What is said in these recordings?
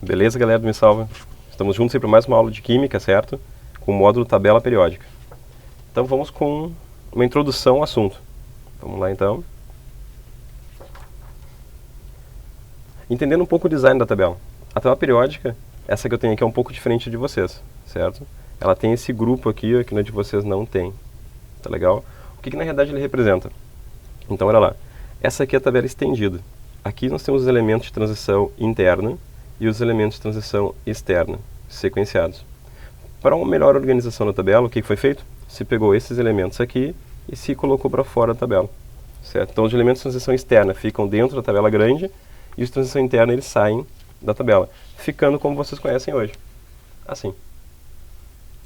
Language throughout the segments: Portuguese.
Beleza, galera do Me Salva? Estamos juntos aí para mais uma aula de Química, certo? Com o módulo Tabela Periódica. Então vamos com uma introdução ao assunto. Vamos lá então. Entendendo um pouco o design da tabela. A tabela periódica, essa que eu tenho aqui é um pouco diferente de vocês, certo? Ela tem esse grupo aqui, ó, que na de vocês não tem. Tá legal? O que na realidade ele representa? Então, olha lá. Essa aqui é a tabela estendida. Aqui nós temos os elementos de transição interna e os elementos de transição externa, sequenciados. Para uma melhor organização da tabela, o que foi feito? Se pegou esses elementos aqui e se colocou para fora da tabela. Certo? Então, os elementos de transição externa ficam dentro da tabela grande e os de transição interna eles saem da tabela, ficando como vocês conhecem hoje. Assim.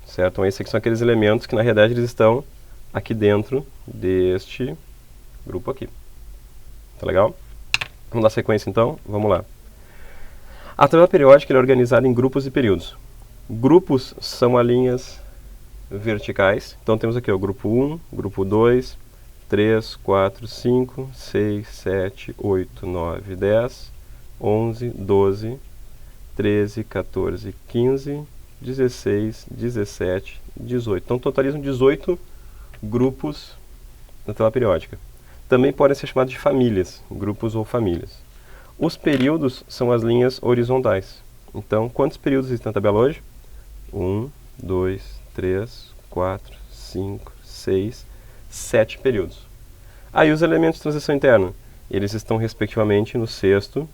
Certo? Então, esses aqui são aqueles elementos que, na realidade, eles estão aqui dentro deste grupo aqui. Tá legal? Vamos dar sequência, então? Vamos lá. A tabela periódica é organizada em grupos e períodos. Grupos são as linhas verticais. Então, temos aqui o grupo 1, grupo 2, 3, 4, 5, 6, 7, 8, 9, 10, 11, 12, 13, 14, 15, 16, 17, 18. Então, totalizam 18 grupos na tabela periódica. Também podem ser chamados de famílias, grupos ou famílias. Os períodos são as linhas horizontais. Então, quantos períodos existem na tabela hoje? 1, 2, 3, 4, 5, 6, 7 períodos. Aí os elementos de transição interna, eles estão respectivamente no sexto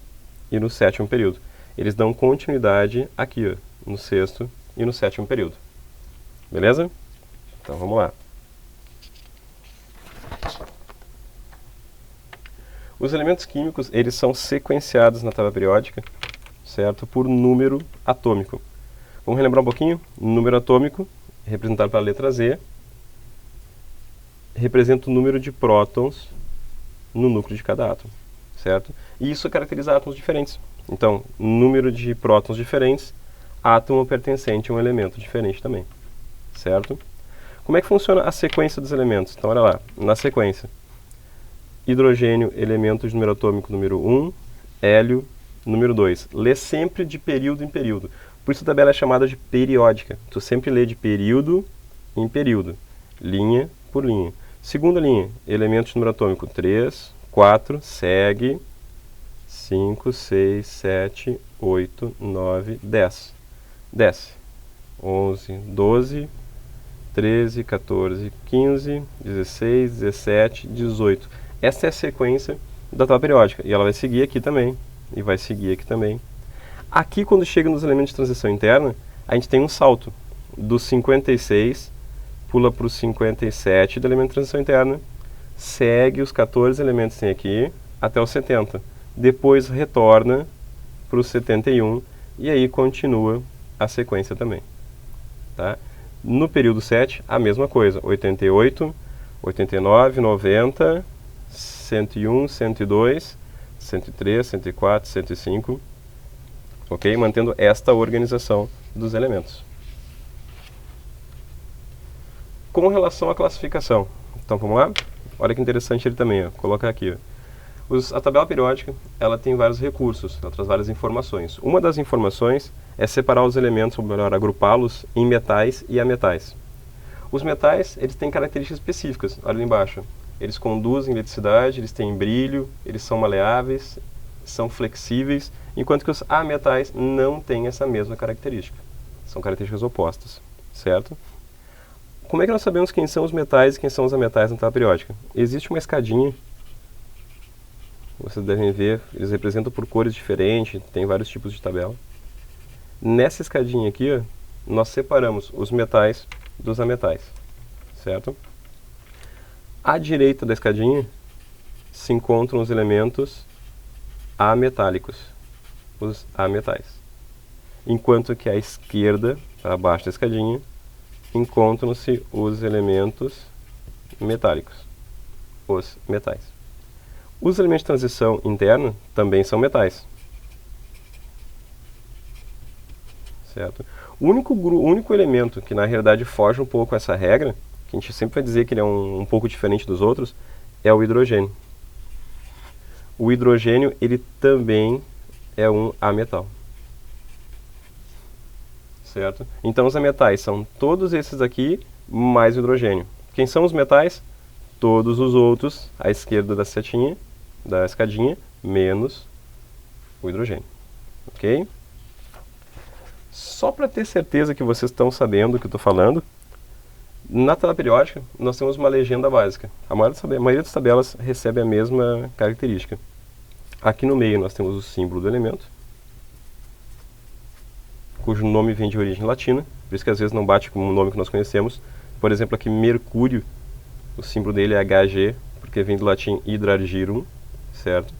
e no sétimo período. Eles dão continuidade aqui, ó, no sexto e no sétimo período. Beleza? Então vamos lá. Os elementos químicos, eles são sequenciados na tabela periódica, certo? Por número atômico. Vamos relembrar um pouquinho? Número atômico, representado pela letra Z, representa o número de prótons no núcleo de cada átomo, certo? E isso caracteriza átomos diferentes. Então, número de prótons diferentes, átomo pertencente a um elemento diferente também, certo? Como é que funciona a sequência dos elementos? Então, olha lá, na sequência. Hidrogênio, elemento de número atômico número 1, hélio, número 2. Lê sempre de período em período. Por isso a tabela é chamada de periódica. Tu sempre lê de período em período, linha por linha. Segunda linha, elemento de número atômico 3, 4, segue, 5, 6, 7, 8, 9, 10. Desce. 11, 12, 13, 14, 15, 16, 17, 18. Essa é a sequência da tabela periódica. E ela vai seguir aqui também. E vai seguir aqui também. Aqui, quando chega nos elementos de transição interna, a gente tem um salto. Do 56, pula para o 57 do elemento de transição interna, segue os 14 elementos que tem aqui, até o 70. Depois retorna para o 71 e aí continua a sequência também. Tá? No período 7, a mesma coisa. 88, 89, 90... 101, 102, 103, 104, 105, ok? Mantendo esta organização dos elementos. Com relação à classificação, então vamos lá? Olha que interessante ele também, ó. Colocar aqui. Ó. A tabela periódica, ela tem vários recursos, ela traz várias informações. Uma das informações é separar os elementos, ou melhor, agrupá-los em metais e ametais. Os metais, eles têm características específicas, olha ali embaixo. Eles conduzem eletricidade, eles têm brilho, eles são maleáveis, são flexíveis, enquanto que os ametais não têm essa mesma característica. São características opostas, certo? Como é que nós sabemos quem são os metais e quem são os ametais na tabela periódica? Existe uma escadinha, vocês devem ver, eles representam por cores diferentes, tem vários tipos de tabela. Nessa escadinha aqui, ó, nós separamos os metais dos ametais, certo? À direita da escadinha se encontram os elementos ametálicos, os ametais. Enquanto que à esquerda, abaixo da escadinha, encontram-se os elementos metálicos, os metais. Os elementos de transição interna também são metais. Certo? O único elemento que na realidade foge um pouco essa regra, que a gente sempre vai dizer que ele é um pouco diferente dos outros, é o hidrogênio. O hidrogênio, ele também é um ametal. certo? Então os metais são todos esses aqui, mais o hidrogênio. Quem são os metais? Todos os outros, à esquerda da setinha, da escadinha, menos o hidrogênio. Ok? Só para ter certeza que vocês estão sabendo o que eu estou falando, na tabela periódica nós temos uma legenda básica. A maioria das tabelas recebe a mesma característica. Aqui no meio nós temos o símbolo do elemento, cujo nome vem de origem latina, por isso que às vezes não bate com o nome que nós conhecemos. Por exemplo, aqui Mercúrio, o símbolo dele é Hg, porque vem do latim hydrargyrum, certo?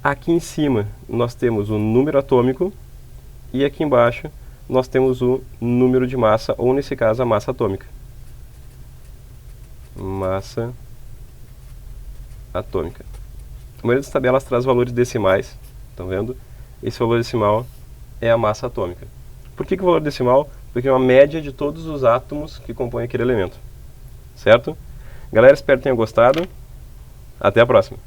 Aqui em cima nós temos o número atômico e aqui embaixo nós temos o número de massa, ou nesse caso a massa atômica. Massa atômica. A maioria das tabelas traz valores decimais, estão vendo? Esse valor decimal é a massa atômica. Por que o valor decimal? Porque é uma média de todos os átomos que compõem aquele elemento. Certo? Galera, espero que tenham gostado. Até a próxima!